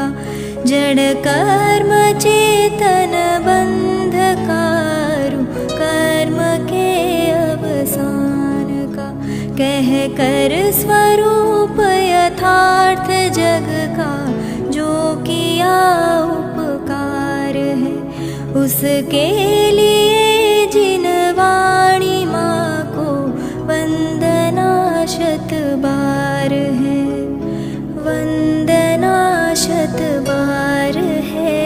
का जड़ कर्म चेतन बंधकारु कर्म के अवसान का कह कर स्वरूप यथार्थ जग का जो किया उपकार है उसके लिए जिन वाणी माँ को वंदना शत बार है वंदना शत बार है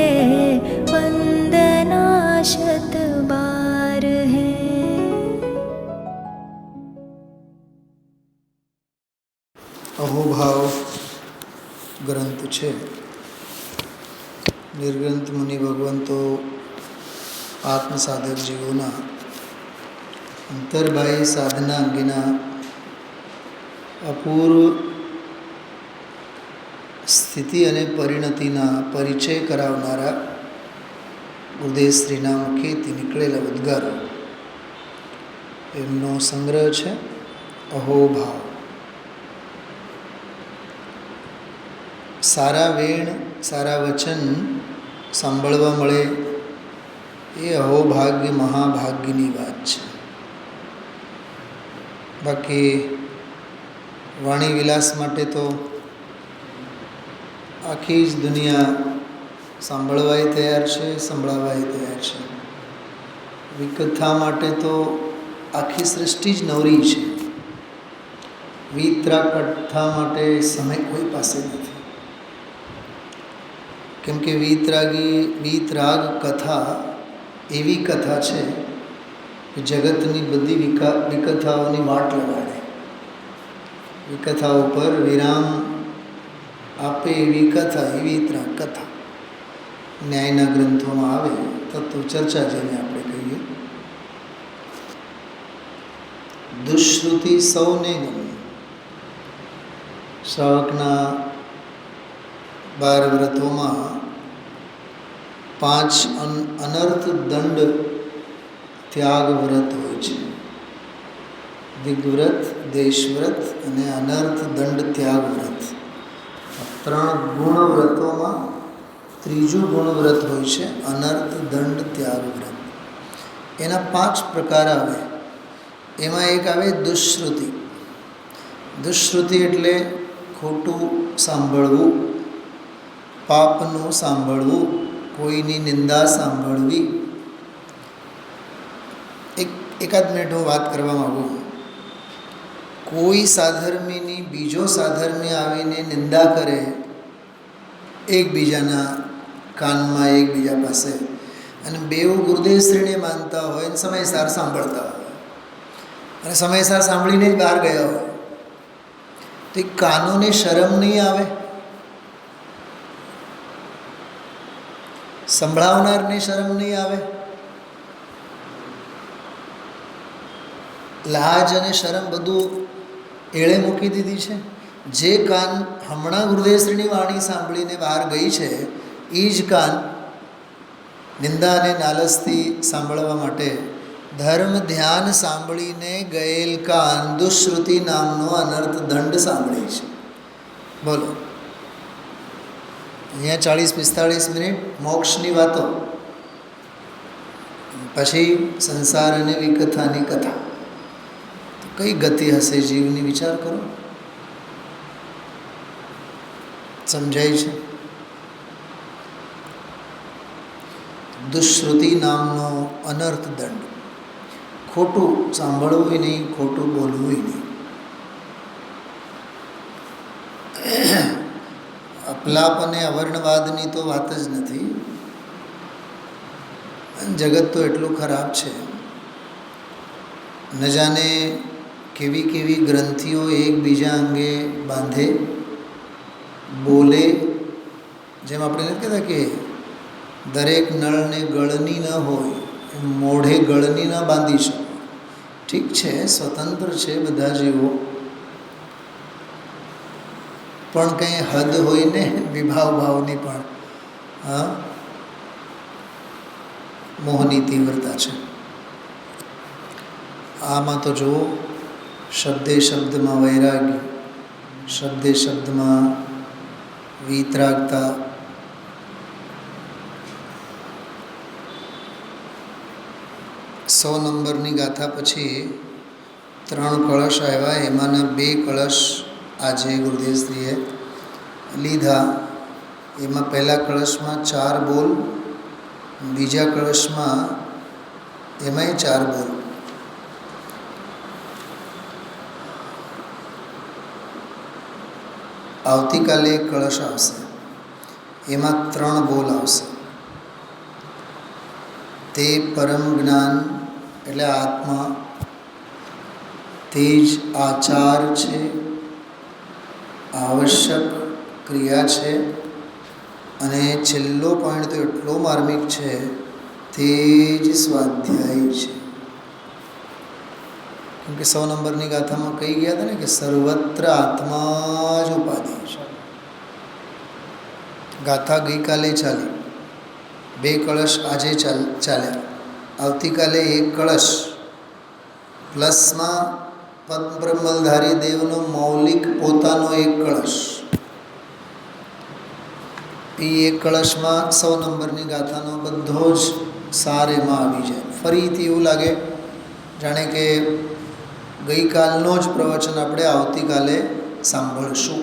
वंदना शत बार है। અહોભાવ ગ્રંથ છે. નિર્ગ્રંથ મુનિ ભગવંતો આત્મસાધક જીવોના અંતર્બાહ્ય સાધના અંગેના અપૂર્વ સ્થિતિ અને પરિણતિના પરિચય કરાવનારા ઉદયશ્રીના મુખેથી નીકળેલા ઉદ્ગારો એમનો સંગ્રહ છે અહોભાવ. સારા વેણ સારા વચન સાંભળવા મળે એ અહોભાગ્ય મહાભાગ્યની વાત છે. બાકી વાણી વિલાસ માટે તો આખી જ દુનિયા સાંભળવાય તૈયાર છે, સંભળાવાય તૈયાર છે. વિકથા માટે તો આખી સૃષ્ટિ જ નવરી છે. વિતરાગ કથા માટે સમય કોઈ પાસે નથી. કેમ કે વિતરાગ કથા એવી કથા છે કે જગતની બધી વિકથાઓની વાટ લગાડે, વિકથાઓ પર વિરામ આપે એવી કથા, એવી વિતરાગ કથા ન્યાયના ગ્રંથોમાં આવે તત્વ ચર્ચા જેને આપણે કહીએ. દુષ્શ્રુતિ સૌને ગમે. શ્રાવકના 12 વ્રતોમાં 5 અનર્થ દંડ ત્યાગ વ્રત હોય છે. દિગ્વ્રત, દેશવ્રત અને અનર્થ દંડ ત્યાગ વ્રત. 3 ગુણ વ્રતોમાં ત્રીજું ગુણ વ્રત હોય છે અનર્થ દંડ ત્યાગ વ્રત. એના 5 પ્રકાર આવે. એમાં એક આવે દુષ્શ્રુતિ. દુષ્શ્રુતિ એટલે ખોટું સાંભળવું, પાપનું સાંભળવું, કોઈની નિંદા સાંભળવી. એકાદ મિનિટ હું વાત કરવા માગું. કોઈ સાધર્મીની બીજો સાધર્મી આવીને નિંદા કરે એકબીજાના કાનમાં, એકબીજા પાસે, અને બેઉ ગુરુદેવશ્રીને માનતા હોય અને સમયસાર સાંભળતા હોય અને સમયસાર સાંભળીને જ બહાર ગયા હોય તો એ કાનોને શરમ નહીં આવે? સંભળાવનારને શરમ નહીં આવે? લાજ અને શરમ બધું એળે મૂકી દીધી છે. જે કાન હમણાં ગુરુદેવશ્રીની વાણી સાંભળીને બહાર ગઈ છે એ જ કાન નિંદા અને નાલસથી સાંભળવા માટે ધર્મ ધ્યાન સાંભળીને ગયેલ કાન દુષ્શ્રુતિ નામનો અનર્થ દંડ સાંભળે છે. બોલો, અહીંયા 40-45 મિનિટ મોક્ષની વાતો, પછી સંસાર અને વિકથાની કથા. તો કઈ ગતિ હશે જીવની? વિચાર કરો. સમજાય છે? દુષ્શ્રુતિ નામનો અનર્થ દંડ. ખોટું સાંભળવું નહીં, ખોટું બોલવું નહીં. અપલાપ અને અવર્ણવાદની તો વાત જ નથી. જગત તો એટલું ખરાબ છે, ન જાણે કેવી કેવી ગ્રંથિઓ એકબીજા અંગે બાંધે, બોલે. જેમ આપણે નથી કહેતા કે દરેક નળને ગળની ન હોય, મોઢે ગળની ન બાંધી શકો. ઠીક છે, સ્વતંત્ર છે બધા જીવો, પણ કંઈ હદ હોય ને વિભાવ ભાવની પણ. હા, મોહની તીવ્રતા છે. આમાં તો જુઓ, શબ્દે શબ્દમાં વૈરાગ્ય, શબ્દે શબ્દમાં વિતરાગતા, 100 નંબરની ગાથા પછી 3 કળશ આવ્યા, એમાંના 2 કળશ આજે ગુરુદેવશ્રીએ લીધા. એમાં પહેલા કળશમાં 4 બોલ, બીજા કળશમાં એમાંય 4 બોલ. આવતીકાલે એક કળશ આવશે, એમાં 3 બોલ આવશે. તે પરમ જ્ઞાન એટલે આત્મા, તે જ આચાર છે, આવશ્યક ક્રિયા છે, અને છેલ્લો પોઈન્ટ તો એટલો માર્મિક છે, તે જ સ્વાધ્યાય છે. કેમ કે 100 નંબરની ગાથામાં કહી ગયા હતા ને કે સર્વત્ર આત્મા જ ઉપાધિ છે. ગાથા ગઈકાલે ચાલી, 2 કળશ આજે ચાલ્યા, આવતીકાલે 1 કળશ પ્લસમાં પદ્મબ્રહ્મલધારી દેવનો મૌલિક પોતાનો 1 કળશ. એ 1 કળશમાં 100 નંબરની ગાથાનો બધો જ સાર એમાં આવી જાય. ફરીથી એવું લાગે જાણે કે ગઈકાલનો જ પ્રવચન આપણે આવતીકાલે સાંભળશું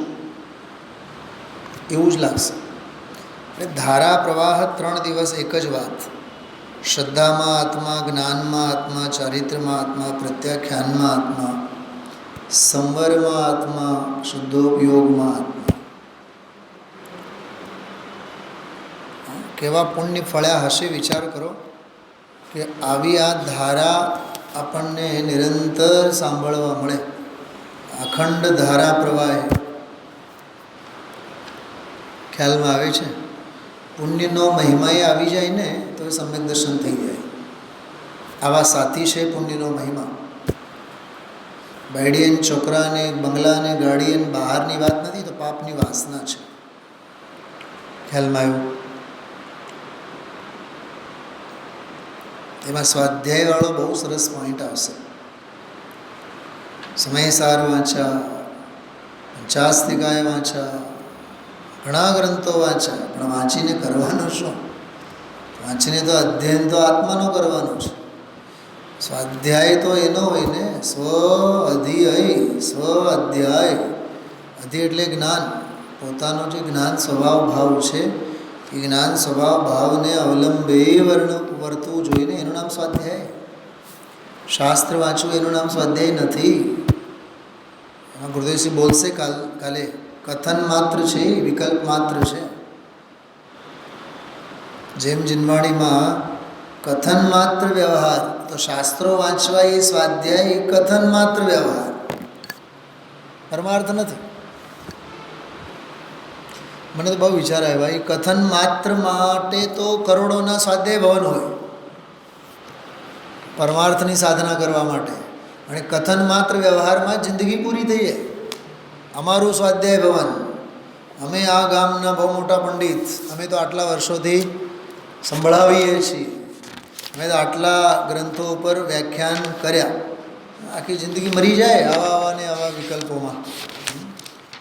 એવું જ લાગશે. એટલે ધારા પ્રવાહ 3 દિવસ એક જ વાત. શ્રદ્ધામાં આત્મા, જ્ઞાનમાં આત્મા, ચારિત્ર્યમાં આત્મા, પ્રત્યાખ્યાનમાં આત્મા, સંવરમાં આત્મા, શુદ્ધોપયોગમાં આત્મા. કેવા પુણ્ય ફળ્યા હશે વિચાર કરો કે આવી આ ધારા આપણને નિરંતર સાંભળવા મળે. અખંડ ધારા પ્રવાહ ખ્યાલમાં આવે છે. પુણ્યનો મહિમાએ આવી જાય ને તો એ સમ્યક દર્શન થઈ જાય. આવા સાથી છે પુણ્યનો મહિમા. બાયડી અને છોકરાને, બંગલાને, ગાડીને બહારની વાત નથી, તો પાપની વાસના છે. ખ્યાલમાં આવ્યું? એમાં સ્વાધ્યાયવાળો બહુ સરસ પોઈન્ટ આવશે. સમયસાર વાંચ્યા, 50 નિકાય વાંચ્યા, ઘણા ગ્રંથો વાંચ્યા, પણ વાંચીને કરવાનું શું? વાંચીને તો અધ્યયન તો આત્માનો કરવાનું છે. સ્વાધ્યાય તો એનો હોય ને, સ્વ અધ્યાય, સ્વ અધ્યાય. અધિ એટલે જ્ઞાન, પોતાનો જે જ્ઞાન સ્વભાવ ભાવ છે એ જ્ઞાન સ્વભાવ ભાવને અવલંબે વર્તવું જોઈએ ને, એનું નામ સ્વાધ્યાય. શાસ્ત્ર વાંચવું એનું નામ સ્વાધ્યાય નથી. એમાં ગુરુદેવશ્રી બોલશે કાલે, કથન માત્ર છે, વિકલ્પ માત્ર છે. જેમ જીનવાણીમાં કથન માત્ર વ્યવહાર, તો શાસ્ત્રો વાંચવા એ સ્વાધ્યાય, એ કથન માત્ર વ્યવહાર, પરમાર્થ નથી. મને તો બહુ વિચાર આવ્યા, એ કથન માત્ર માટે તો કરોડોના સ્વાધ્યાય ભવન હોય પરમાર્થની સાધના કરવા માટે, અને કથન માત્ર વ્યવહારમાં જિંદગી પૂરી થઈ જાય. અમારું સ્વાધ્યાય ભવન, અમે આ ગામના બહુ મોટા પંડિત, અમે તો આટલા વર્ષોથી સંભળાવીએ છીએ, અમે તો આટલા ગ્રંથો ઉપર વ્યાખ્યાન કર્યા. આખી જિંદગી મરી જાય આવા ને આવા વિકલ્પોમાં.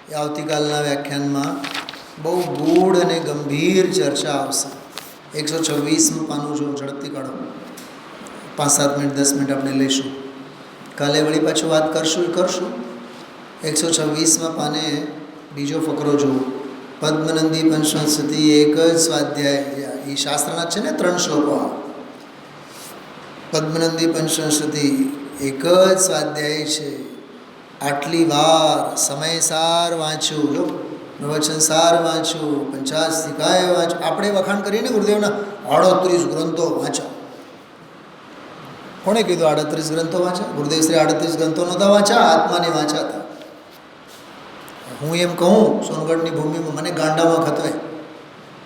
એ આવતીકાલના વ્યાખ્યાનમાં બહુ ગૂઢ અને ગંભીર ચર્ચા આવશે. 126 પાનું જો ઝડપથી કાઢો, 5-7 મિનિટ 10 મિનિટ આપણે લઈશું. કાલે વળી પાછું વાત કરશું. 126 પાને બીજો ફકરો જુઓ. પદ્મનંદી પંચસંસ્કૃતિ એક જ સ્વાધ્યાય, એ શાસ્ત્રના છે ને 3 શ્લોકો. પદ્મનંદી પંચસંસ્કૃતિ એક જ સ્વાધ્યાય છે. આટલી વાર સમયસાર વાંચ્યું, જો પ્રવચન સાર વાંચ્યું, 50 નિકાય વાંચ્યું. આપણે વખાણ કરીને ગુરુદેવના 38 ગ્રંથો વાંચ્યા. કોણે કીધું 38 ગ્રંથો વાંચ્યા? ગુરુદેવશ્રી 38 ગ્રંથો નહોતા વાંચ્યા, આત્માને વાંચ્યા હતા. હું એમ કહું સોનગઢની ભૂમિમાં મને ગાંડામાં ખતવે,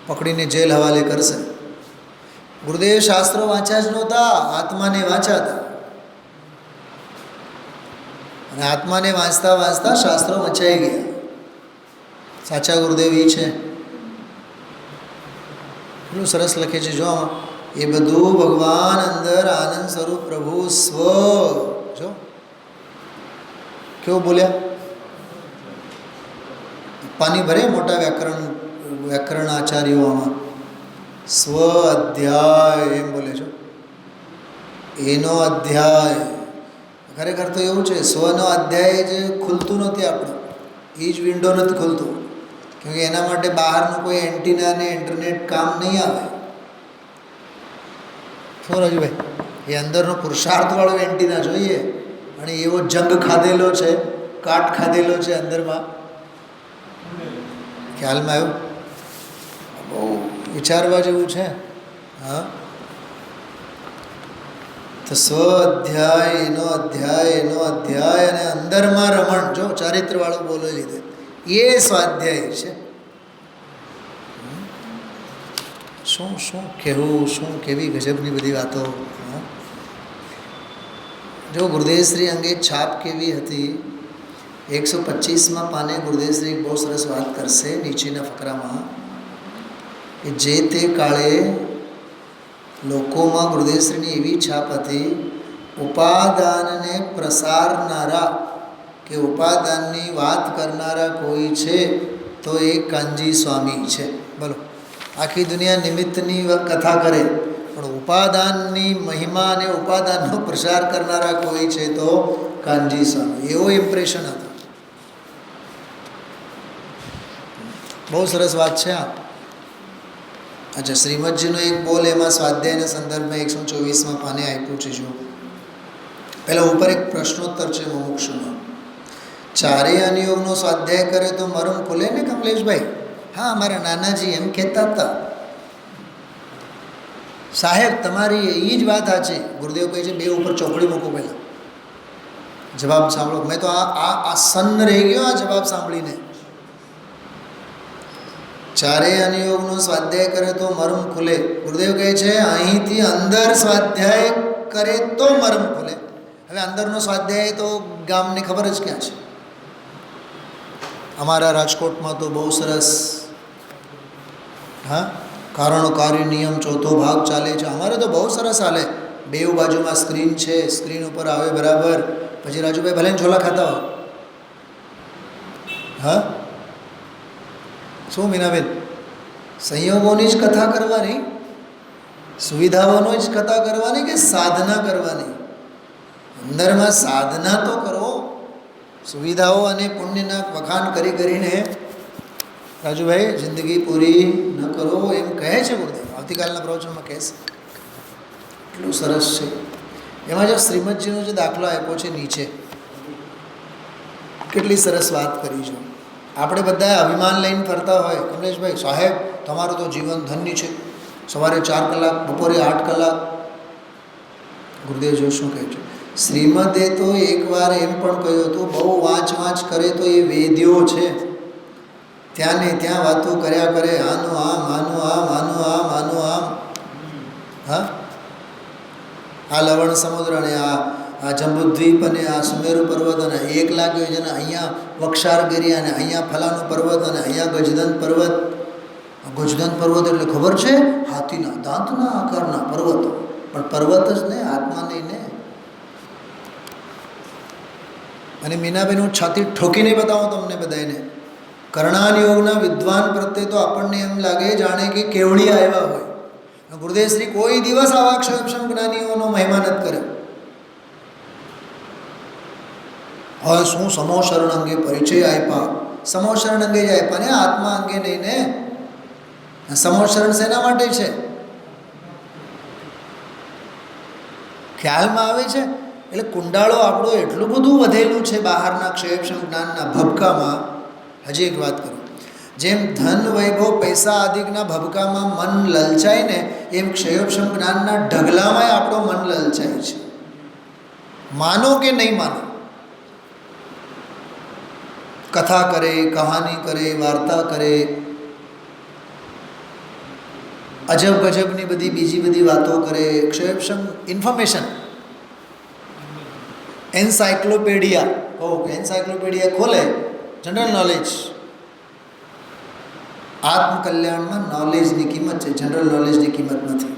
પકડીને જેલ હવાલે કરશે. ગુરુદેવ શાસ્ત્રો વાંચ્યા જ નહોતા, આત્માને વાંચ્યા હતા. અને આત્માને વાંચતા વાંચતા શાસ્ત્રો વંચાઈ ગયા. સાચા ગુરુદેવ એ છે. એટલું સરસ લખે છે જો, એ બધું ભગવાન અંદર આનંદ સ્વરૂપ પ્રભુ સ્વ. જો કેવું બોલ્યા, પાની ભરે મોટા વ્યાકરણ આચાર્યો આમાં સ્વ અધ્યાય એમ બોલે છો. એનો અધ્યાય ખરેખર તો એવું છે, સ્વનો અધ્યાય જ ખુલતું નથી આપણું, એ જ વિન્ડો નથી ખુલતું, કેમ કે એના માટે બહારનું કોઈ એન્ટીના ને ઇન્ટરનેટ કામ નહીં આવે. શું રાજુભાઈ, એ અંદરનો પુરુષાર્થવાળો એન્ટીના જોઈએ, અને એવો જંગ ખાધેલો છે, કાટ ખાધેલો છે અંદરમાં. ખ્યાલમાં આવ્યું? બહુ વિચારવા જેવું છે. હા, તો સ્વ અધ્યાય, એનો અધ્યાય, એનો અધ્યાય, અને અંદરમાં રમણ. જો ચારિત્રવાળું બોલી લીધે એ સ્વાધ્યાય છે. શું શું કહેવું, શું કેવી ગજબની બધી વાતો. જો ગુરુદેવશ્રી અંગે છાપ કેવી હતી. 125માં પાને ગુરુદેવશ્રી બહુ સરસ વાત કરશે નીચેના ફકરામાં, કે જે તે કાળે લોકોમાં ગુરુદેવશ્રીની એવી છાપ હતી, ઉપાદાનને પ્રસારનારા કે ઉપાદાનની વાત કરનારા કોઈ છે તો એ કાનજી સ્વામી છે. બોલો, આખી દુનિયા નિમિત્તની કથા કરે, પણ ઉપાદાનની મહિમા અને ઉપાદાનનો પ્રસાર કરનારા કોઈ છે તો કાનજી સ્વામી. એવો ઇમ્પ્રેશન હતો. બહુ સરસ વાત છે આ. અચ્છા, શ્રીમદજીનો એક બોલ એમાં સ્વાધ્યાયના સંદર્ભમાં 124માં પાને આપ્યું છે. જો પહેલાં ઉપર એક પ્રશ્નોત્તર છે મુમુક્ષુનો. ચારેય અનિયોગનો સ્વાધ્યાય કરે તો મરમ ખુલે ને કમલેશભાઈ? હા, અમારા નાનાજી એમ કહેતા હતા. સાહેબ, તમારી એ જ વાત સાચી. ગુરુદેવ કહે છે, બે ઉપર ચોકડી મૂકો પહેલાં. જવાબ સાંભળો. મેં તો આ સન્ન રહી ગયો આ જવાબ સાંભળીને. ચારેય અનિયોગનો સ્વાધ્યાય કરે તો મર્મ ખુલે. ગુરુદેવ કહે છે અહીંથી અંદર સ્વાધ્યાય કરે તો મર્મ ખુલે. હવે અંદરનો સ્વાધ્યાય તો ગામને ખબર જ ક્યાં છે. અમારા રાજકોટમાં તો બહુ સરસ કારણોકારી નિયમ ચોથો ભાગ ચાલે છે. અમારે તો બહુ સરસ હાલે. બેઉ બાજુમાં સ્ક્રીન છે, સ્ક્રીન ઉપર આવે બરાબર. પછી રાજુભાઈ ભલે ઝોલા ખાતા હોય. હા, શું મીનાબેન, સંયોગોની જ કથા કરવાની, સુવિધાઓની જ કથા કરવાની કે સાધના કરવાની? અંદરમાં સાધના તો કરો. સુવિધાઓ અને પુણ્યના વખાણ કરી કરીને રાજુભાઈ જિંદગી પૂરી ન કરો એમ કહે છે ગુરુદેવ. આવતીકાલના પ્રવચનમાં કહેશે. એટલું સરસ છે. એમાં જો શ્રીમદજીનો જે દાખલો આપ્યો છે નીચે, કેટલી સરસ વાત કરી છે. આપણે બધા અભિમાન લઈને ફરતા હોય, કમલેશભાઈ સાહેબ તમારું તો જીવન ધન્ય છે, સવારે 4 કલાક, બપોરે 8 કલાક. ગુરુદેવ જો શું કહે છે, શ્રીમદે તો એકવાર એમ પણ કહ્યું હતું, બહુ વાંચ કરે તો એ વેદ્યો છે, ત્યાં ને ત્યાં વાતો કર્યા કરે, આનું આમ, આનું આમ, આનું આમ, આનું આમ. હા, આ લવણ સમુદ્ર અને આ જંબુદ્વીપ અને આ સુમેરુ પર્વત અને 1 લાખ યોજના, અહીંયા વક્ષારગીરી અને અહીંયા ફલાનું પર્વત અને અહીંયા ગજદંત પર્વત. ગજદંત પર્વત એટલે ખબર છે, હાથીના દાંતના આકારના પર્વતો. પણ પર્વત જ ને, આત્મા નહીં ને. અને મીનાબેન, હું છાતી ઠોકીને બતાવું તમને બધાને, કર્ણાન યોગના વિદ્વાન પ્રત્યે તો આપણને એમ લાગે જાણે કે કેવડી આવ્યા હોય. ગુરુદેવશ્રી કોઈ દિવસ આવા ક્ષયક્ષમ જ્ઞાનીઓનો મહિમા નથી કર્યો. હવે શું સમોશરણ અંગે પરિચય આપ્યા? સમોશરણ અંગે જ આપ્યા ને, આત્મા અંગે નહીં ને. સમોશરણ શેના માટે છે? ખ્યાલમાં આવે છે? એટલે કુંડાળો આપણું એટલું બધું વધેલું છે બહારના ક્ષયક્ષમ જ્ઞાનના ભબકામાં. હજી એક વાત કરું, જેમ ધન વૈભવ પૈસા આદિકના ભબકામાં મન લલચાય ને, એમ ક્ષયક્ષમ જ્ઞાનના ઢગલામાંય આપણું મન લલચાય છે. માનો કે નહીં માનો, કથા કરે, કહાની કરે, વાર્તા કરે, અજબ ગજબની બધી બીજી બધી વાતો કરે. ક્ષયક્ષમ ઇન્ફોર્મેશન, એન્સાઇક્લોપીડિયા કહો કે એન્સાઇક્લોપીડિયા ખોલે, જનરલ નોલેજ. આત્મકલ્યાણમાં નોલેજની કિંમત છે, જનરલ નોલેજની કિંમત નથી.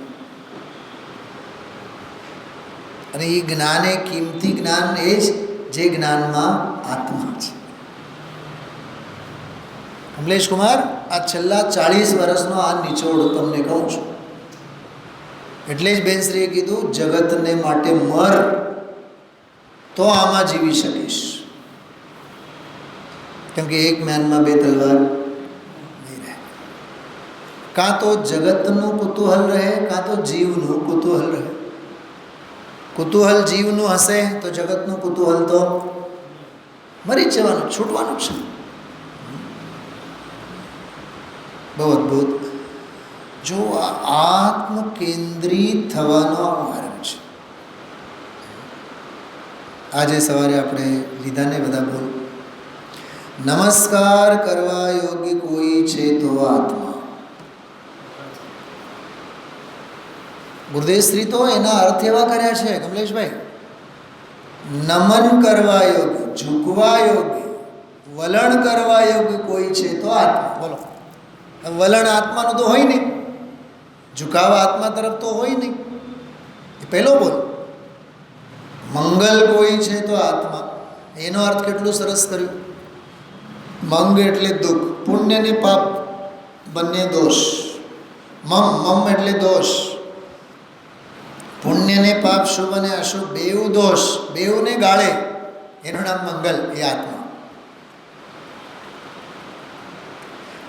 અને એ જ્ઞાન એ કિંમતી જ્ઞાન એ જ જે જ્ઞાનમાં આત્મા છે. કમલેશ કુમાર, આ છેલ્લા 40 વર્ષનો આ નિચોડ તમને કહું છું. એટલે જ બેનશ્રીએ કીધું જગતને માટે મર તો આમાં જીવી શકીશ. કેમ કે એક મ્યાનમાં બે તલવાર નહીં રહે. કાં તો જગતનું કુતૂહલ રહે, કાં તો જીવનું કુતૂહલ રહે. કુતૂહલ જીવનું હશે તો જગતનું કુતૂહલ તો મરી જ જવાનું, છૂટવાનું છે. બહુ અદ્ભુત. જો આત્મ કેન્દ્રિત થવાનો માર્ગ છે. આજે સવારે આપણે લીધા ને બધા બોલ, નમસ્કાર કરવા યોગ્ય કોઈ છે તો આત્મા. ગુરુદેવશ્રી તો એના અર્થ એવા કર્યા છે કમલેશભાઈ, નમન કરવા યોગ્ય, ઝૂકવા યોગ્ય, વલણ કરવા યોગ્ય કોઈ છે તો આત્મા. બોલો, વલણ આત્માનું તો હોય નહીં, ઝુકાવ આત્મા તરફ તો હોય નહીં. એ પહેલો બોલ. મંગલ કોઈ છે તો આત્મા. એનો અર્થ કેટલું સરસ કર્યું. મંગ એટલે દુઃખ, પુણ્ય ને પાપ બંને દોષ. મમ એટલે દોષ, પુણ્ય ને પાપ, શુભ અને અશુભ બેઉ દોષ, બેઉને ગાળે, એનું નામ મંગલ, એ આત્મા.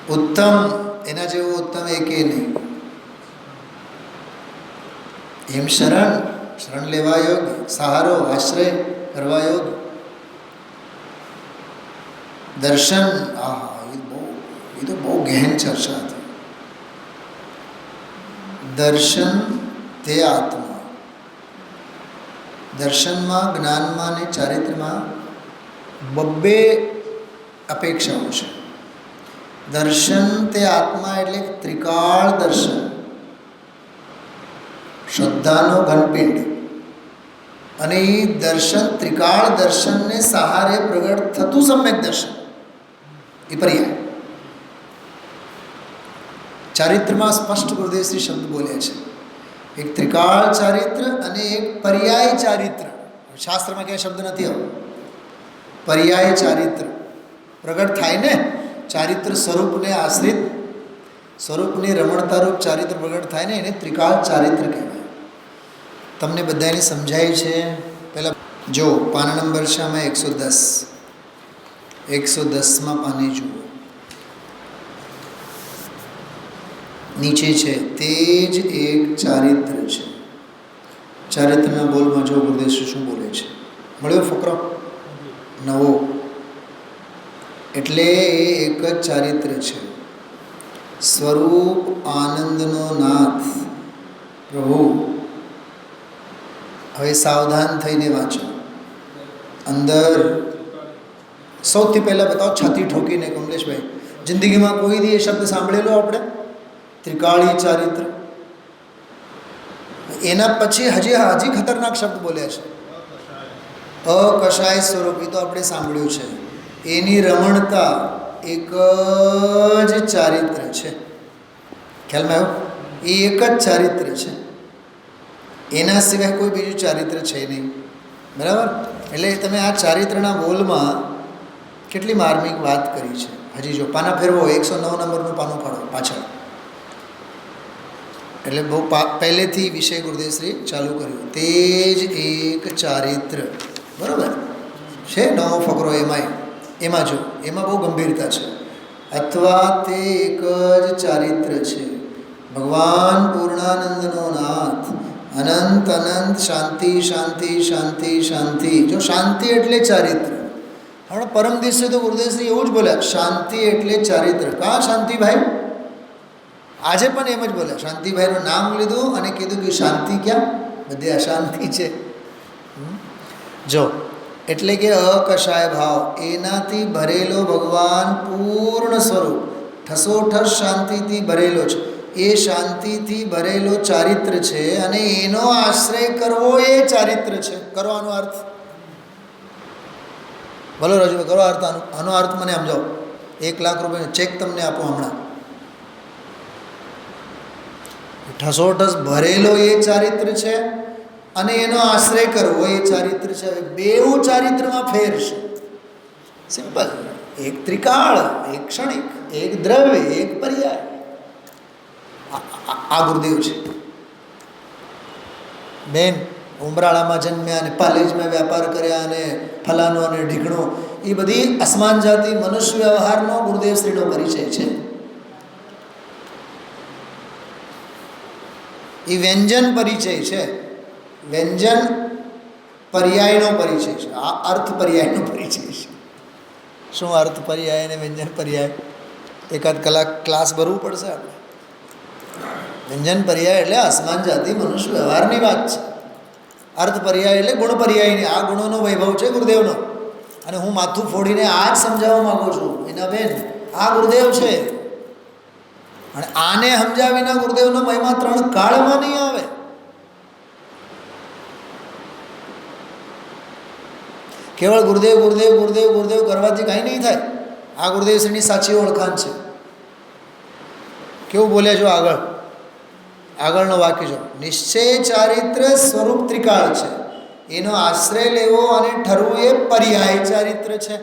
ઉત્તમ, એના જેવું ઉત્તમ એકે નહીં. એમ શરણ લેવા યોગ્ય, સહારો આશ્રય કરવા યોગ્ય. દર્શન, એ તો બહુ ગહેન ચર્ચા હતી. દર્શન તે આત્મા. દર્શનમાં, જ્ઞાનમાં અને ચારિત્ર્યમાં બબ્બે અપેક્ષાઓ છે. દર્શન તે આત્મા એટલે ત્રિકાળ દર્શન, શ્રદ્ધાનો ઘનપિંડ. અને એ દર્શન, ત્રિકાળ દર્શનને સહારે પ્રગટ થતું સમ્યક દર્શન, એ પર્યાય. ચારિત્રમાં સ્પષ્ટ ગુરુદેવશ્રી શબ્દ બોલ્યા છે, એક ત્રિકાળ ચારિત્ર અને એક પર્યાય ચારિત્ર. શાસ્ત્રમાં ક્યાંય શબ્દ નથી આવો. પર્યાય ચારિત્ર પ્રગટ થાય ને, ચારિત્ર સ્વરૂપને આશ્રિત, સ્વરૂપની રમણતારૂપ ચારિત્ર પ્રગટ થાય ને, એને ત્રિકાળ ચારિત્ર કહેવાય. તમને બધાને સમજાય છે. પહેલાં જો પાન નંબર છે આમાં 110, 110માં પાને જુઓ, નીચે છે તે જ એક ચારિત્ર છે. ચારિત્રના બોલમાં જો ગુરુદેવ શું બોલે છે, મળ્યો ફકરો નવો. એટલે એ એક જ ચારિત્ર છે. સ્વરૂપ આનંદનો નાથ પ્રભુ. હવે સાવધાન થઈને વાંચો. અંદર સૌથી પહેલાં બતાવો, છાતી ઠોકીને કમલેશભાઈ, જિંદગીમાં કોઈ દી એ શબ્દ સાંભળેલો આપણે? ત્રિકાળી ચારિત્ર. એના પછી હજી ખતરનાક શબ્દ બોલ્યા છે, અકશાય સ્વરૂપ. એ તો આપણે સાંભળ્યું છે. એની રમણતા એક જ ચારિત્ર છે. ખ્યાલમાં આવ્યો? એ એક જ ચારિત્ર છે, એના સિવાય કોઈ બીજું ચારિત્ર છે નહીં. બરાબર? એટલે તમે આ ચારિત્રના બોલમાં કેટલી માર્મિક વાત કરી છે. હજી જો પાના ફેરવો, 109 નંબરનું પાનું ફાળો પાછળ. એટલે બહુ પહેલેથી વિષય ગુરુદેવશ્રી ચાલુ કર્યું. તે જ એક ચારિત્ર. બરાબર છે? નવો ફકરો એમાં જો, એમાં બહુ ગંભીરતા છે. અથવા તે એક જ ચારિત્ર છે, ભગવાન પૂર્ણાનંદનો નાથ, અનંત અનંત, શાંતિ શાંતિ શાંતિ શાંતિ. જો શાંતિ એટલે ચારિત્ર. હમણાં પરમ દિવસે તો ગુરુદેવશ્રી એવું જ બોલ્યા, શાંતિ એટલે ચારિત્ર. કાં શાંતિભાઈ? આજે પણ એમ જ બોલ્યા. શાંતિભાઈનું નામ લીધું અને કીધું કે શાંતિ ક્યાં? બધે અશાંતિ છે. જો એટલે કે અકશાય ભાવ, એનાથી ભરેલો ભગવાન પૂર્ણ સ્વરૂપ, ઠસોઠસ શાંતિથી ભરેલો છે. એ શાંતિથી ભરેલો ચારિત્ર છે અને એનો આશ્રય કરવો એ ચારિત્ર છે. કરવાનો અર્થ બોલો રજૂ કરો. અર્થ આનો અર્થ મને સમજાવો. 1 લાખ રૂપિયાનો ચેક તમને આપો હમણાં, ઠસોઠસ ભરેલો એ ચારિત્ર છે અને એનો આશ્રય કરવો એ ચારિત્ર છે. હવે બેઉ ચારિત્રમાં ફેર છે. સિમ્પલ. એક ત્રિકાળ, એક ક્ષણિક, એક દ્રવ્ય, એક પર્યાય. આ ગુરુદેવ છે. બેન ઉમરાળામાં જન્મ્યા અને પાલેજમાં વ્યાપાર કર્યા અને ફલાનો અને ઢીકણો, એ બધી અસમાન જાતિ મનુષ્ય વ્યવહારનો ગુરુદેવ શ્રીનો પરિચય છે. એ વ્યંજન પરિચય છે, વ્યંજન પર્યાયનો પરિચય છે, આ અર્થ પર્યાયનો પરિચય છે. શું અર્થ પર્યાય અને વ્યંજન પર્યાય? એકાદ કલાક ક્લાસ ભરવું પડશે આપણે. વ્યંજન પર્યાય એટલે અસમાન જાતિ મનુષ્ય વ્યવહારની વાત છે. અર્થ પર્યાય એટલે ગુણ પર્યાયની. આ ગુણોનો વૈભવ છે ગુરુદેવનો, અને હું માથું ફોડીને આ જ સમજાવવા માગું છું. એના બેન આ ગુરુદેવ છે, અને આને સમજાવ્યા વિના ગુરુદેવનો મહિમા 3 કાળમાં નહીં આવે. કેવળ ગુરુદેવ ગુરુદેવ ગુરુદેવ ગુરુદેવ કરવાથી કાંઈ નહીં થાય. આ ગુરુદેવ શ્રીની સાચી ઓળખાણ છે. કેવું બોલ્યા છો આગળનો વાક્ય જો, નિશ્ચય ચારિત્ર સ્વરૂપ ત્રિકાળ છે, એનો આશ્રય લેવો અને ઠરવું એ પર્યાય ચારિત્ર છે.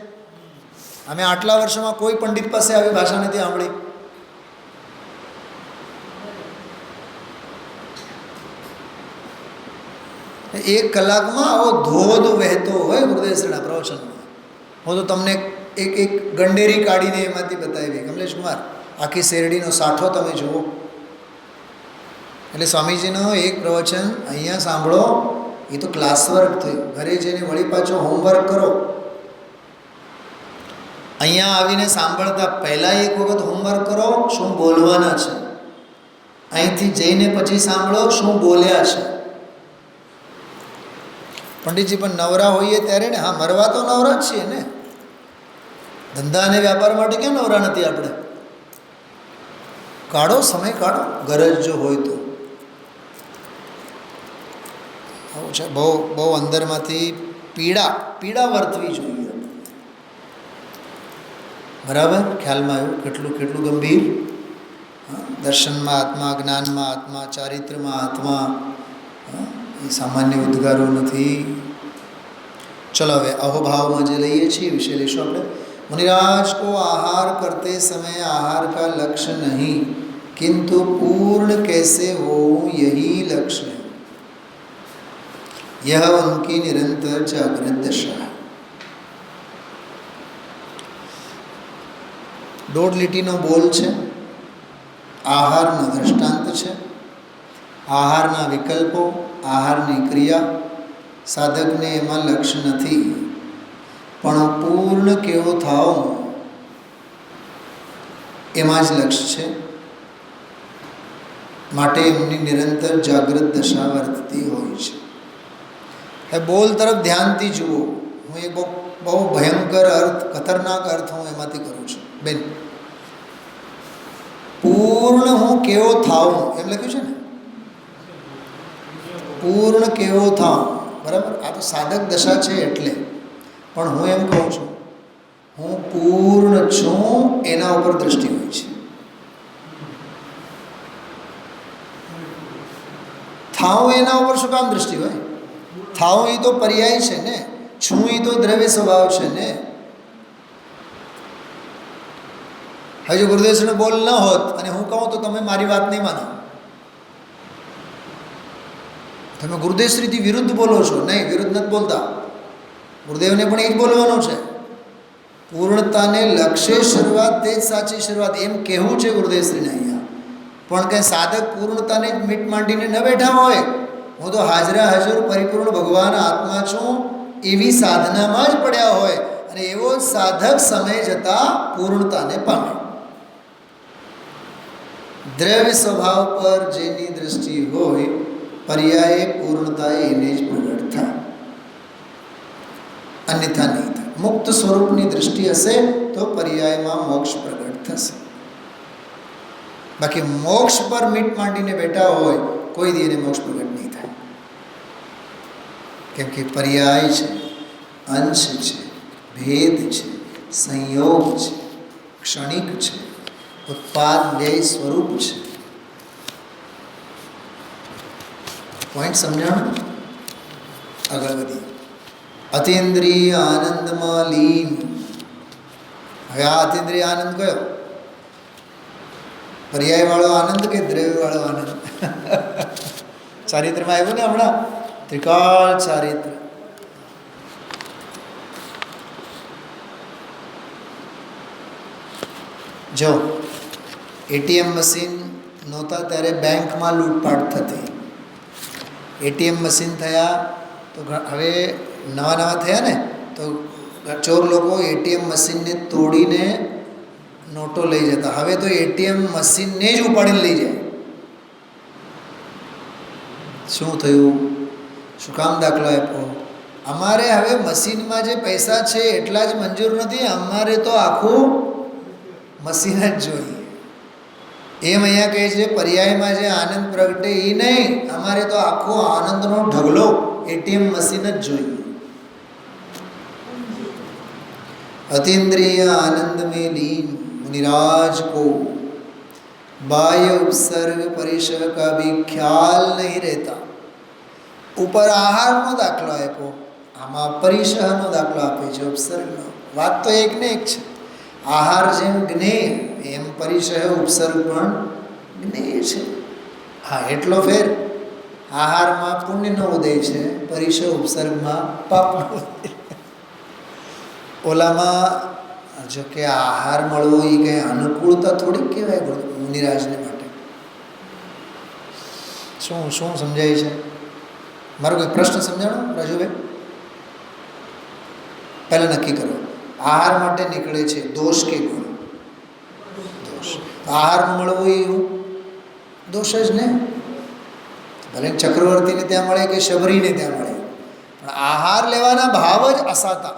અમે આટલા વર્ષોમાં કોઈ પંડિત પાસે આવી ભાષા નથી સાંભળી. એક કલાકમાં આવો ધોધ વહેતો હોય ગુરુદેવ શ્રીના પ્રવચનમાં. હું તો તમને એક ગંડેરી કાઢીને એમાંથી બતાવી. કમલેશ કુમાર, આખી શેરડીનો સાઠો તમે જુઓ. એટલે સ્વામીજીનો એક પ્રવચન અહીંયા સાંભળો, એ તો ક્લાસ વર્ક થયું. ઘરે જઈને વળી પાછો હોમવર્ક કરો. અહીંયા આવીને સાંભળતા પહેલાં એક વખત હોમવર્ક કરો, શું બોલવાના છે. અહીંથી જઈને પછી સાંભળો શું બોલ્યા છે. પંડિતજી પણ નવરા હોઈએ ત્યારે ને, હા મરવા તો નવરા જ છીએ ને, ધંધા અને વ્યાપાર માટે કેમ નવરા નથી આપણે? કાઢો, સમય કાઢો, ગરજ જો હોય તો. આવું છે, બહુ અંદરમાંથી પીડા વર્તવી જોઈએ. બરાબર, ખ્યાલમાં આવ્યું? કેટલું ગંભીર. દર્શનમાં આત્મા, જ્ઞાનમાં આત્મા, ચારિત્રમાં આત્મા, એ સામાન્ય ઉદ્ગારો નથી. ચલો હવે અહોભાવમાં જે લઈએ છીએ એ વિશે લઈશું આપણે. मुनिराज को आहार करते समय आहार का लक्ष्य नहीं किंतु पूर्ण कैसे हो यही लक्ष्य है. यह उनकी निरंतर जागृत दशा है. 1.5 લીટીનો બોલ છે. આહારનો દ્રષ્ટાંત છે, આહારના વિકલ્પો, આહારની ક્રિયા. સાધકને એમાં લક્ષ્ય નથી, પણ પૂર્ણ કેવો થાવ એમાં જ લક્ષ્ય છે. માટે એમની નિરંતર જાગૃત દશા વર્તતી હોય છે. એ બોલ તરફ ધ્યાનથી જુઓ. હું એક બહુ ભયંકર અર્થ, ખતરનાક અર્થ હું એમાંથી કરું છું બેન. પૂર્ણ હું કેવો થાવ એમ લખ્યું છે ને, પૂર્ણ કેવો થાવ. બરાબર, આ તો સાધક દશા છે એટલે. પણ હું એમ કહું છું, હું પૂર્ણ છું એના ઉપર દૃષ્ટિ હોય છે. થાવ એના ઉપર શું કામ દૃષ્ટિ હોય? થાવ એ તો પર્યાય છે ને, છું એ તો દ્રવ્ય સ્વભાવ છે ને. હજુ ગુરુદેવશ્રીનો બોલ ન હોત અને હું કહું તો તમે મારી વાત નહીં માનો. તમે ગુરુદેવશ્રીથી વિરુદ્ધ બોલો છો. નહીં, વિરુદ્ધ નથી બોલતા. ગુરુદેવને પણ એ જ બોલવાનું છે. પૂર્ણતાને લક્ષ્ય શરૂઆત તે જ સાચી શરૂઆત, એમ કહેવું છે ગુરુદેવશ્રીને અહીંયા. પણ કંઈ સાધક પૂર્ણતાને જ મીટ માંડીને ન બેઠા હોય, હું તો હાજરા હાજર પરિપૂર્ણ ભગવાન આત્મા છું એવી સાધનામાં જ પડ્યા હોય, અને એવો સાધક સમય જતાં પૂર્ણતાને પામે. દ્રવ્ય સ્વભાવ પર જેની દૃષ્ટિ હોય, પર્યાય પૂર્ણતા એને જ પ્રગટ થાય, અન્યથા નહીં થાય. મુક્ત સ્વરૂપની દૃષ્ટિ હશે તો પર્યાયમાં મોક્ષ પ્રગટ થશે. બાકી મોક્ષ પર મીટ માંડીને બેઠા હોય, કોઈ દી એને મોક્ષ પ્રગટ નહીં થાય. કેમ કે પર્યાય છે, અંશ છે, ભેદ છે, સંયોગ છે, ક્ષણિક છે, ઉત્પાદ વ્યય સ્વરૂપ છે. પોઈન્ટ સમજાણું? આગળ વધીએ. અતિન્દ્રિય આનંદમાં લીન. હવે આ અતિન્દ્રિય આનંદ કયો? પર્યાય વાળો આનંદ કે દ્રવ્ય વાળો આનંદ? ચારિત્રમાં આવ્યું ને હમણાં, ત્રિકાળ ચારિત્ર. જો એટીએમ મશીન નહોતા ત્યારે બેંકમાં લૂંટપાટ થતી. એટીએમ મશીન થયા તો હવે નવા નવા થયા ને, તો ચોર લોકો એટીએમ મશીનને તોડીને નોટો લઈ જતા. હવે તો એટીએમ મશીનને જ ઉપાડીને લઈ જાય. શું થયું? શું કામ દાખલો આપ્યો? અમારે હવે મશીનમાં જે પૈસા છે એટલા જ મંજૂર નથી, અમારે તો આખું મશીન જ જોઈએ. એમ અહીંયા કહે છે પર્યાયમાં જે આનંદ પ્રગટે એ નહીં, અમારે તો આખો આનંદનો ઢગલો એટીએમ મશીન જ જોઈએ. अतीन्द्रिय आनंद में लीन मुनिराज को बाह्य उपसर्ग परिसर का भी ख्याल नहीं रहता. ઉપર આહારનો દાખલો આપ્યો, આમાં પરિસરનો દાખલો આપે છે, ઉપસર્ગનો. વાત તો એક ને એક છે. આહાર જેમ જ્ઞેય એમ પરિસર ઉપસર્ગ પણ જ્ઞેય છે. હા, એટલો ફેર. આહારમાં પુણ્યનો ઉદય છે, પરિસર ઉપસર્ગમાં પાપનો ઉદય. ઓલામાં જો કે આહાર મળવો એ કંઈ અનુકૂળતા થોડીક કહેવાય મુનિરાજને માટે. શું શું સમજાય છે? મારો કોઈ પ્રશ્ન સમજાણો રાજુભાઈ? પહેલાં નક્કી કરો, આહાર માટે નીકળે છે દોષ કે ગુણ? દોષ. આહાર મળવું એ દોષ જ ને. ભલે ચક્રવર્તીને ત્યાં મળે કે શબરીને ત્યાં મળે, પણ આહાર લેવાના ભાવ જ અસાતા.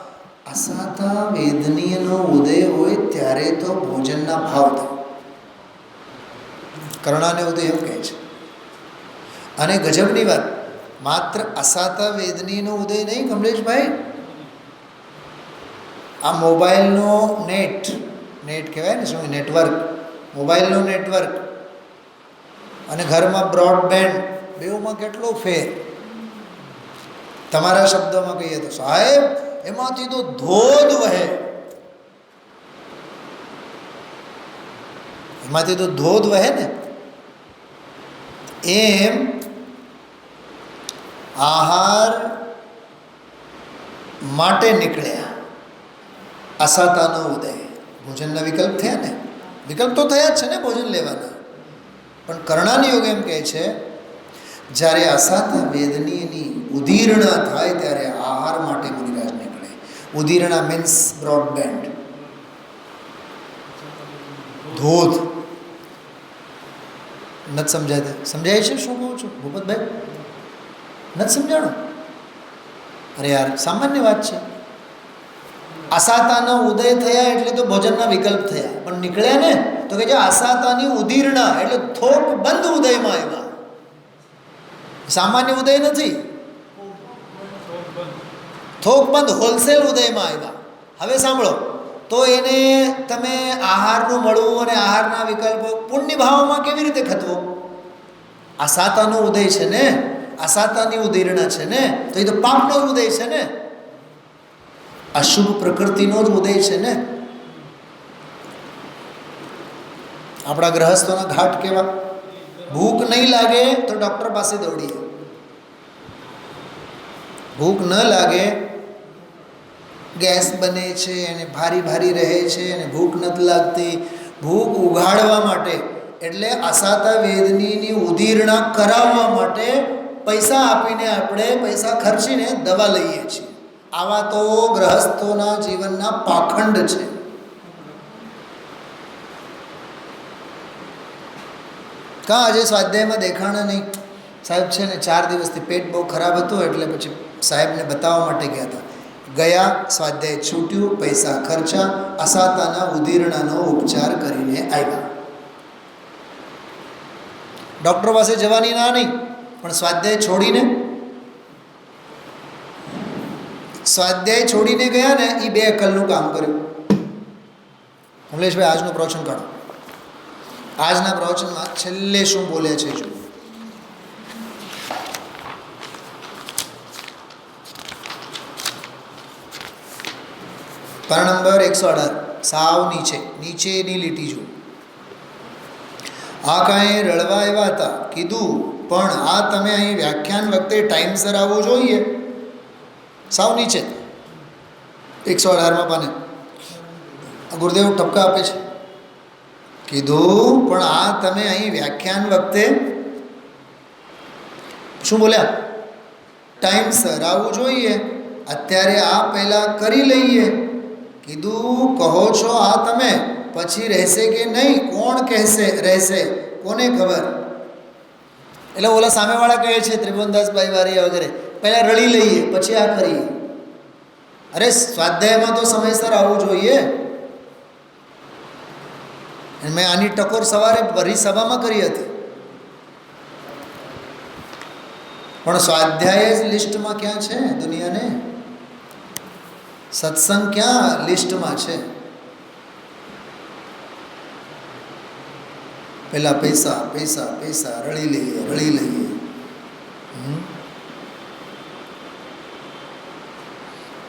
અસાતા વેદનીયનો ઉદય હોય ત્યારે તો ભોજનના ભાવ થાય. કરુણાને ઉદય એવું કહે છે. અને ગજબની વાત, માત્ર અસાતા વેદનીયનો ઉદય નહીં કમલેશભાઈ, આ મોબાઈલનો નેટ કહેવાય ને, શું નેટવર્ક, મોબાઈલનો નેટવર્ક અને ઘરમાં બ્રોડબેન્ડ, બેઉમાં કેટલો ફેર. તમારા શબ્દોમાં કહીએ તો સાહેબ એમાંથી તો ધોધ વહે, એમાંથી તો ધોધ વહે ને. એમ આહાર માટે નીકળ્યા અસાતાનો ઉદય. ભોજનના વિકલ્પ થયા ને, વિકલ્પ તો થયા જ છે ને ભોજન લેવાના. પણ કર્ણાની યોગ એમ કહે છે જ્યારે અસાતા વેદનીની ઉદીર્ણ થાય ત્યારે આહાર માટે મુનિરાજ નીકળે. ઉદીર્ણા મીન્સ બ્રોડબેન્ડ, ધોધ. નથી સમજાય? સમજાય છે શું કહું છું ભૂપતભાઈ? નથી સમજાણું? અરે યાર, સામાન્ય વાત છે. અસાતાનો ઉદય થયા એટલે તો ભોજનના વિકલ્પ થયા, પણ નીકળ્યા ને તો કે જે અસાતાની ઉદીર્ણા એટલે થોક બંધ ઉદયમાં આવ્યા. સામાન્ય ઉદય નથી, થોક બંધ હોલસેલ ઉદયમાં આવ્યા. હવે સાંભળો, તો એને તમે આહારનું મળવું અને આહારના વિકલ્પો પુણ્ય ભાવમાં કેવી રીતે ખતવો? અસાતાનો ઉદય છે ને, અસાતાની ઉદીર્ણા છે ને, તો એ તો પાપનો જ ઉદય છે ને, અશુભ પ્રકૃતિનો જ ઉદય છે ને. આપણા ગ્રહસ્થોના ઘાટ કેવા? ભૂખ નહીં લાગે તો ડૉક્ટર પાસે દોડીએ, ભૂખ ન લાગે, ગેસ બને છે અને ભારી ભારી રહે છે અને ભૂખ નથી લાગતી, ભૂખ ઉઘાડવા માટે એટલે અસાતા વેદનીની ઉદીર્ણા કરાવવા માટે પૈસા આપીને, આપણે પૈસા ખર્ચીને દવા લઈએ છીએ. આવા તો ગ્રહસ્થોના જીવનના પાખંડ છે. કાં આજે સ્વાધ્યાયમાં દેખાણા નહીં? સાહેબ છે ને 4 દિવસથી પેટ બહુ ખરાબ હતું એટલે પછી સાહેબને બતાવવા માટે ગયા હતા. ગયા, સ્વાધ્યાય છૂટ્યું, પૈસા ખર્ચા, અસાતાના ઉદીર્ણાનો ઉપચાર કરીને આવ્યા. ડૉક્ટર પાસે જવાની ના નહીં, પણ સ્વાધ્યાય છોડીને ગયા ને, એ 2 અકલનું કામ કર્યું. કમલેશભાઈ આજનું પ્રવચન કાઢો. આજના પ્રવચનમાં છેલ્લે શું બોલે છે જો. પાના નંબર 118, સાવ નીચેની લીટી જો. આ કાંઈ રળવા આવ્યા હતા, કીધું પણ આ તમે અહીં વ્યાખ્યાન વખતે ટાઈમસર આવવું જોઈએ. સાવ નીચે 118માં પાને ગુરુદેવ ટપકા આપે છે. કીધું પણ આ તમે અહીં વ્યાખ્યાન વખતે શું બોલ્યા? ટાઈમસર આવવું જોઈએ. અત્યારે આ પહેલાં કરી લઈએ. કીધું કહો છો આ તમે, પછી રહેશે કે નહીં કોણ કહેશે રહેશે, કોને ખબર. એટલે ઓલા સામેવાળા કહે છે ત્રિભુવનદાસભાઈ વારિયા વગેરે, પહેલાં રડી લઈએ પછી આ કરીએ. અરે સ્વાધ્યાયમાં તો સમયસર આવવું જોઈએ. મેં આની ટકોર સવારે ભરી સભામાં કરી હતી, પણ સ્વાધ્યાય જ લિસ્ટમાં ક્યાં છે દુનિયાને? સત્સંગ ક્યાં લિસ્ટમાં છે? પહેલાં પૈસા પૈસા પૈસા રળી લઈએ.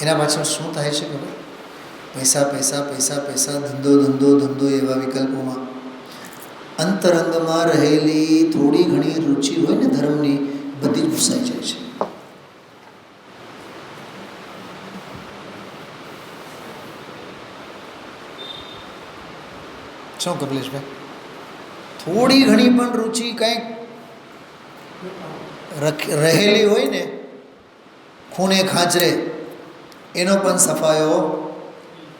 એના પાછળ શું થાય છે ખબર? પૈસા પૈસા પૈસા પૈસા, ધંધો ધંધો ધંધો, એવા વિકલ્પોમાં અંતરંગમાં રહેલી થોડી ઘણી રુચિ હોય ને ધર્મની, બધી જ ભૂસાઈ જાય છે. શું કપિલેશભાઈ? થોડી ઘણી પણ રુચિ કંઈક રહેલી હોય ને ખૂણે ખાંચરે, એનો પણ સફાયો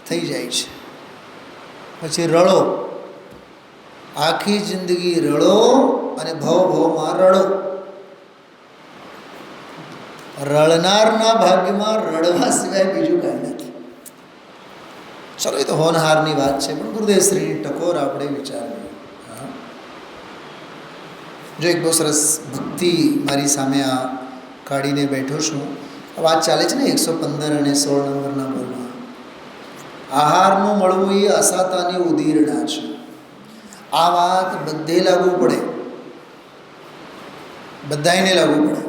થઈ જાય છે. પછી રડો, આખી જિંદગી રડો અને ભવમાં રડો. રડનારના ભાગ્યમાં રડવા સિવાય બીજું કાંઈ નથી. ચલો એ તો હોનહારની વાત છે, પણ ગુરુદેવશ્રીની ટકોર આપણે વિચારવી. જો એક બહુ સરસ ભક્તિ મારી સામે આ કાઢીને બેઠો છું. વાત ચાલે છે ને 115 અને 16 નંબરના બોલમાં, આહારનું મળવું એ અસાતાની ઉદીરણા છે. આ વાત બધે લાગુ પડે, બધાને લાગુ પડે.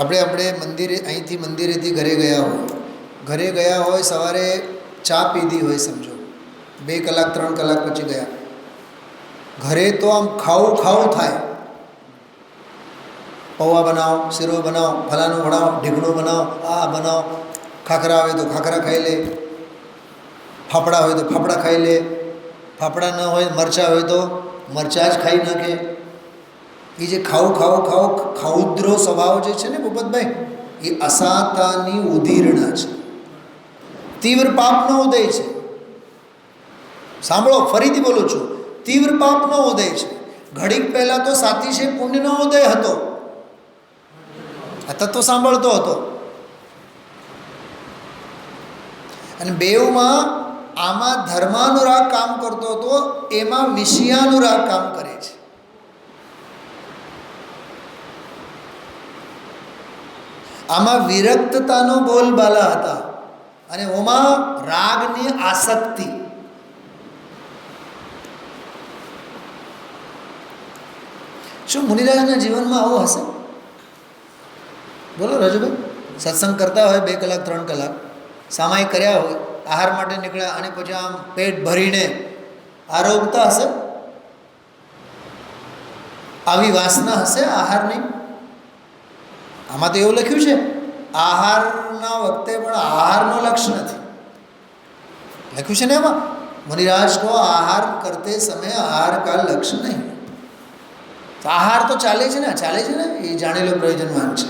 આપણે મંદિરે, અહીંથી મંદિરેથી ઘરે ગયા હોય, સવારે ચા પીધી હોય, સમજો 2 કલાક 3 કલાક પછી ગયા. ઘરે તો આમ ખાવું થાય. પૌવા બનાવો, શીરો બનાવો, ફલાનું બનાવો, ઢીકણું બનાવો, આ બનાવો. ખાખરા હોય તો ખાખરા ખાઈ લે, ફાફડા હોય તો ફાફડા ખાઈ લે, ફાફડા ન હોય મરચાં હોય તો મરચાં જ ખાઈ નાખે. એ જે ખાઉદ્રો સ્વભાવ જે છે ને ભૂપતભાઈ, એ અસાતાની ઉદીરણા છે, તીવ્ર પાપનો ઉદય છે. સાંભળો, ફરીથી બોલું છું, તીવ્ર પાપનો ઉદય છે. ઘડીક પહેલાં તો સાતિશે પુણ્યનો ઉદય હતો. આ તત્વ સાંભળતો હતો. અને બેઉમાં આમાં ધર્માનુરાગ કામ કરતો હતો, એમાં વિષયાનુરાગ કામ કરે છે. આમાં વિરક્તતાનો બોલબાલા હતા અને ઓમાં રાગની આસક્તિ. શું મુનિરાજના જીવનમાં આવું હશે? બોલો રાજુભાઈ. સત્સંગ કરતા હોય 2 કલાક 3 કલાક, સામાયિક કર્યા હોય, આહાર માટે નીકળ્યા અને પછી આમ પેટ ભરીને આરોગતા હશે? આવી વાસના હશે આહારની? આમાં તો એવું લખ્યું છે, આહારના વખતે પણ આહારનો લક્ષ્ય નથી લખ્યું છે ને એમાં. मुनिराज को आहार करते समय आहार का लक्ष्य नहीं. तो आहार तो चाले છે ને એ જાણેલો પ્રયોજનવાન છે.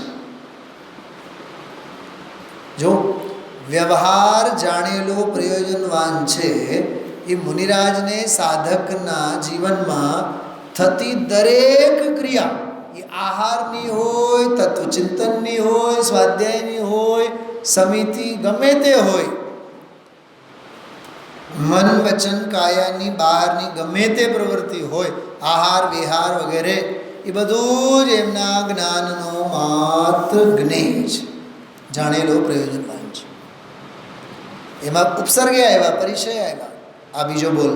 જો વ્યવહાર જાણેલો પ્રયોજનવાન છે, એ મુનિરાજને સાધકના જીવનમાં થતી દરેક ક્રિયા, એ આહારની હોય, તત્વચિંતનની હોય, સ્વાધ્યાયની હોય, સમિતિ ગમે તે હોય, મન વચન કાયાની બહારની ગમે તે પ્રવૃત્તિ હોય, આહાર વિહાર વગેરે, એ બધું જ એમના જ્ઞાનનો માત્ર જ્ઞેય છે, જાણેલો પ્રયોજનવાન છે. એમાં ઉપસર્ગે આવ્યા, પરિચય આવ્યા. આ બીજો બોલ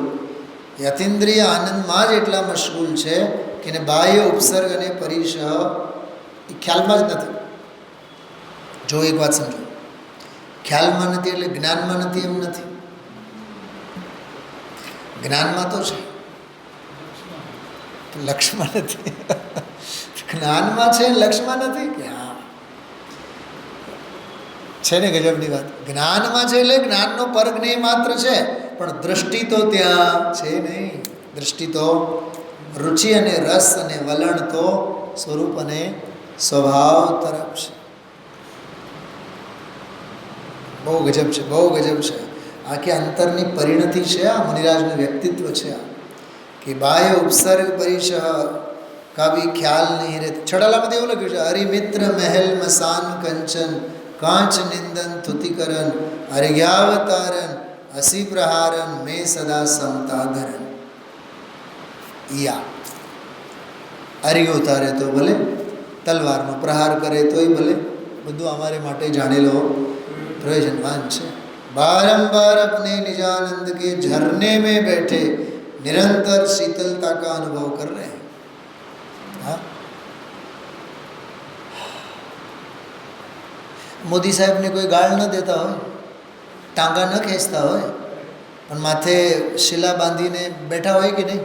યતીન્દ્રિય આનંદમાં જ એટલા મશગુલ છે કે એને બાહ્ય ઉપસર્ગ અને પરિચય એ ખ્યાલમાં જ નથી. જો એક વાત સમજો, ખ્યાલમાં નથી એટલે જ્ઞાનમાં નથી એમ નથી. જ્ઞાનમાં તો છે, લક્ષમાં નથી. જ્ઞાનમાં છે, લક્ષમાં નથી. કે હા છે ને, ગજબની વાત. જ્ઞાનમાં છે એટલે જ્ઞાનનો પરજ્ઞેય માત્ર છે, પણ દૃષ્ટિ તો ત્યાં છે નહીં. દૃષ્ટિ તો રુચિ અને રસ અને વલણ તો સ્વરૂપ અને સ્વભાવ તરફ છે. બહુ ગજબ છે, બહુ ગજબ છે. આખી અંતરની પરિણતિ છે આ મુનિરાજનું વ્યક્તિત્વ છે આ, કે બાહ્ય ઉપસર્ગ પરિશ કભી ખ્યાલ નહીં રહે. છડાલામાં એવું લખ્યું છે, હરિમિત્ર મહેલ મસાન કંચન કાંચ નિંદન થુતિકરણ હરિજ્ઞાવતારન હસી પ્રહારન મેં સદા સમતાધરન. યા હરિ ઉતારે તો ભલે, તલવારનો પ્રહાર કરે તોય ભલે, બધું અમારે માટે જાણેલો प्रयोजनवान है. बारंबार अपने निजानंद के झरने में बैठे निरंतर शीतलता का अनुभव कर रहे हैं. हाँ, मोदी साहब ने कोई गाल न देता हो, टांगा न खींचता हो, પણ માથે શિલા બાંધીને બેઠા હોય કે નહીં?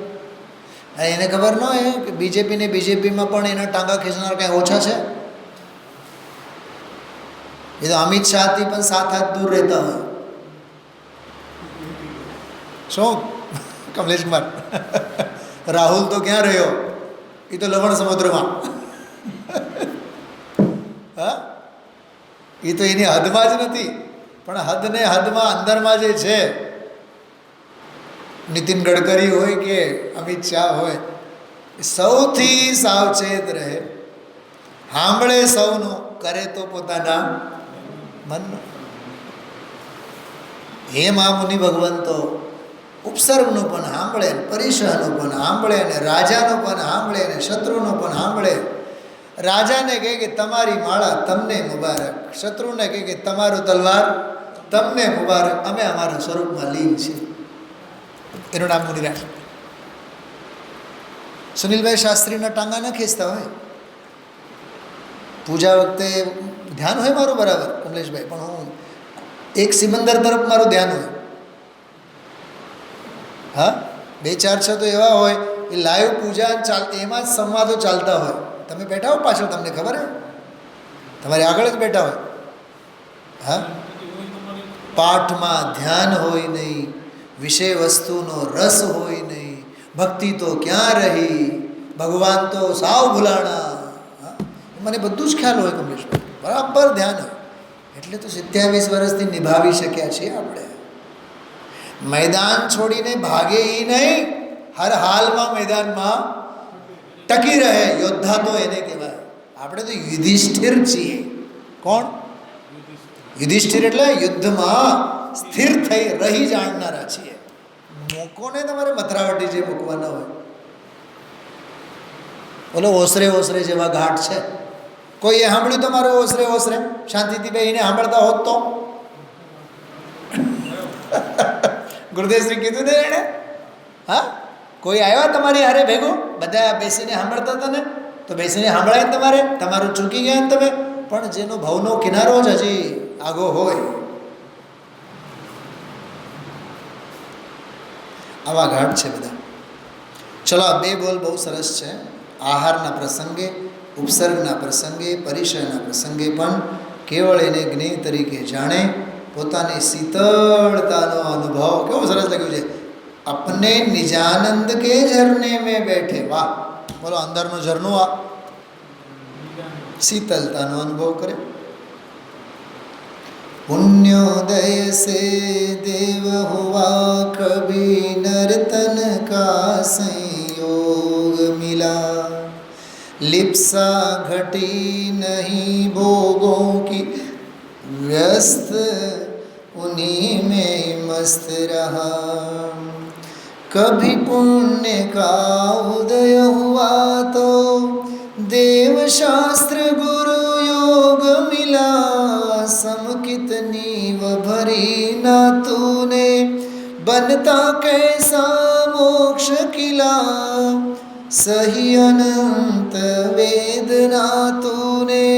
એને ખબર ન હોય કે બીજેપીમાં પણ એના ટાંગા ખેંચનાર કાંઈ ઓછા છે? એ તો અમિત શાહથી પણ 7 હાથ દૂર રહેતા હોય. શું કમલેશ કુમાર? રાહુલ તો ક્યાં રહ્યો? એ તો લવણ સમુદ્રમાં. હા, એ તો એની હદમાં જ નથી. પણ હદને હદમાં અંદરમાં જે છે, નીતિન ગડકરી હોય કે અમિત શાહ હોય, સૌથી સાવચેત રહે, સાંભળે સૌનું, કરે તો પોતાના મનનું. હે મહામુનિ ભગવંતો ઉપસર્ગનું પણ સાંભળે, પરિસહનું પણ સાંભળે, અને રાજાનું પણ સાંભળે, અને શત્રુનું પણ સાંભળે. રાજાને કહે કે તમારી માળા તમને મુબારક, શત્રુને કહે કે તમારું તલવાર તમને મુબારક, અમે અમારા સ્વરૂપમાં લીન છીએ. એનું નામ મુનિરાજ. સુનિલભાઈ શાસ્ત્રીના ટાંગા ન ખેંચતા હોય. પૂજા વખતે ધ્યાન હોય મારું બરાબર કમલેશભાઈ, પણ હું એક સિમંદર તરફ મારું ધ્યાન હોય. હા, 2-4 છે તો એવા હોય એ લાઈવ પૂજા ચાલતી, એમાં જ સંવાદો ચાલતા હોય. તમે બેઠા હો પાછળ, તમને ખબર હે, તમારી આગળ જ બેઠા હોય. હા, પાઠમાં ધ્યાન હોય નહીં, વિષય વસ્તુનો રસ હોય નહીં, ભક્તિ તો ક્યાં રહી, ભગવાન તો સાવ ભૂલાણા. મને બધું જ ખ્યાલ હોય કમલેશભાઈ, બરાબર ધ્યાન હોય. એટલે તો 27 વર્ષથી નિભાવી શક્યા છીએ આપણે. મેદાન છોડીને ભાગે એ નહીં, હર હાલમાં મેદાનમાં ટકી રહે. યોદ્ધા તો એને કહેવાય. આપણે તો યુધિષ્ઠિર છીએ. કોણ? યુધિષ્ઠિર એટલે યુદ્ધમાં સ્થિર થઈ રહી જાણનારા છીએ. મોકોને તમારે મથરાવટી જે મૂકવાના હોય. બોલો ઓસરે ઓસરે જેવા ઘાટ છે. કોઈએ સાંભળ્યું તમારું ઓસરે ઓસરે? શાંતિથી બેહીને સાંભળતા હોત તો? ગુરુદેવશ્રી કીધું ને એણે. હા, કોઈ આવ્યા તમારી હારે ભેગું, બધા બેસીને સાંભળતા હતા ને, તો બેસીને સાંભળાય ને તમારે, તમારું ચૂકી ગયા ને તમે. પણ જેનો ભવનો કિનારો જ હજી આગો હોય, આવા ઘાટ છે બધા. ચલો, આ 2 બોલ બહુ સરસ છે. આહારના પ્રસંગે, ઉપસર્ગના પ્રસંગે, પરિસરના પ્રસંગે પણ કેવળ એને જ્ઞેય તરીકે જાણે, પોતાની શીતળતાનો અનુભવ. કેવું સરસ લખ્યું છે, अपने निजानंद के झरने में बैठे. वाह, बोलो अंदरનું ઝરણું આ શીતલતાનો અનુભવ કરે. पुण्योदय से देव हुआ कभी नर्तन का संयोग मिला, लिप्सा घटी नहीं भोगों की व्यस्त उन्हीं में मस्त रहा. कभी पुण्य का उदय हुआ तो देव शास्त्र गुरु योग मिला. समकित नीव भरी ना तूने बनता कैसा मोक्ष किला. सही अनंत वेदना तूने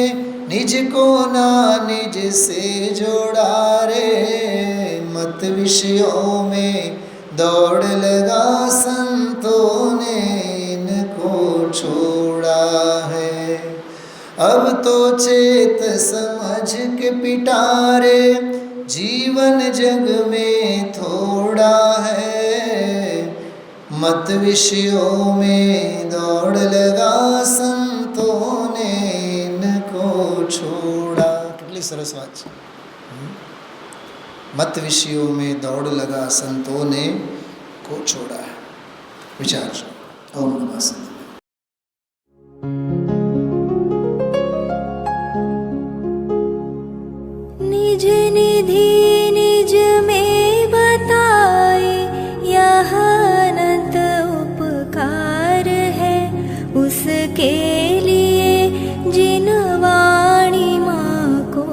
निज को ना निज से जोड़ा रे. मत विषयों में दौड़ लगा संतों ने इनको तो चेत समझ के पिटारे, जीवन जग में थोड़ा है। मत विषयों में दौड़ लगा, संतों ने इनको छोड़ा. કેટલી સરસ વાત છે. मत विषयों में दौड़ लगा, संतों ने को छोड़ा. विचार. ओम नमः शिवाय. निज निधि निज में बताए, यह अनंत उपकार है उसके लिए जिन वाणी माँ को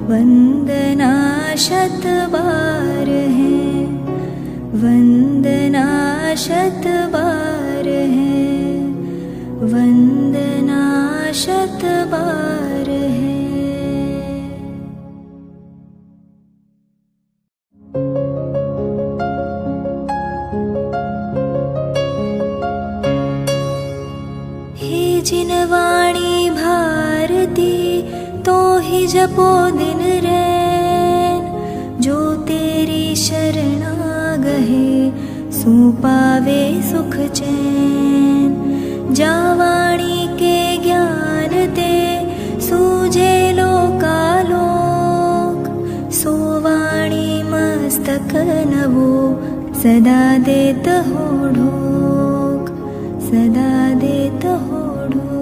वंदना शत बार है, वंदना शत बार है, वंदना शत बार है. हे जिन वाणी भारती तो ही जपो दिन रैन, जो तेरी शरणा गहे सो पावे सुख चैन. जा वाणी के ज्ञान ते सूझे लोकालोक, सो वाणी मस्तक नवो सदा देत हो ढोक, सदा देत हो ढोक.